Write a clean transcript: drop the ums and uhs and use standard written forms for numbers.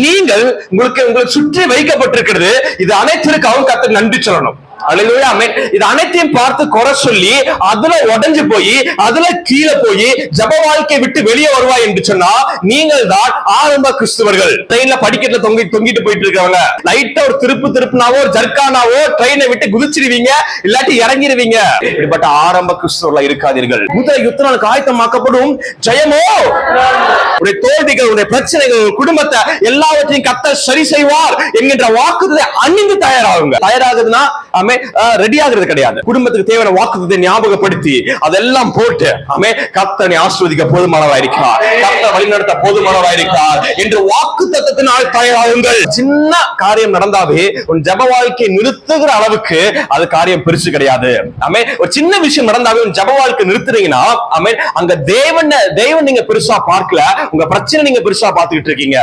நீங்கள் உங்களுக்கு சுற்றி வைக்கப்பட்டிருக்கிறது. இது அனைத்திற்காகவும் கர்த்தருக்கு நன்றி சொல்லணும். அல்லேலூயா, ஆமென். இது அனைத்தையும் பார்த்து குறை சொல்லி அதுல உடைஞ்சு போய் அதுல கீழே போய் ஜெப வாழ்க்கை விட்டு வெளியே வருவாய் என்று சொன்னா நீங்கள் தான் ஆரம்ப கிறிஸ்தவர்கள். ட்ரெயின்ல படிக்கட்டுல தொங்கிட்டு போயிட்டு இருக்கவங்க, லைட்டா ஒரு திருப்புனாவோ ஒரு ஜர்க்கானாவோ ட்ரெயினை விட்டு குதிச்சிருவீங்க, இல்லாட்டி இறங்கிடுவீங்க. இப்படிப்பட்ட ஆரம்ப கிறிஸ்தவர்களா இருக்காதீர்கள். முதல் யுத்த நாளுக்கு ஆயத்தமாக்கப்படும். ஜெயமோ உடைய தோல்விகள், உடைய பிரச்சனைகள், குடும்பத்தை எல்லாவற்றையும் கர்த்தர் சரி செய்வார் என்கின்ற வாக்குறுதியை அணிந்து தயாராகுங்க. தயாராகுதுன்னா ரெடி ஆகிறது கிடையாது. குடும்பத்துக்கு தேவையான வாக்குறுதியை ஞாபகப்படுத்தி அதெல்லாம் போட்டு கர்த்தரை ஆசீர்வதிக்க போதுமானவராய் இருக்கிறார், கர்த்தர் வழிநடத்த போதுமானவராய் இருக்கிறார் என்று வாக்குத்தத்தத்தினால் தயாராகுங்கள். சின்ன காரியம் நடந்தாவே உன் ஜெப வாழ்க்கையை நிறுத்துகிற அளவுக்கு அது காரியம் பெருசு கிடையாது. ஒரு சின்ன விஷயம் நடந்தாவே உன் ஜெப வாழ்க்கை நிறுத்துறீங்கன்னா அங்க தேவன் நீங்க பெருசா பார்க்கல, உங்க பிரச்சனை நீங்க பெருசா பார்த்துக்கிட்டு இருக்கீங்க.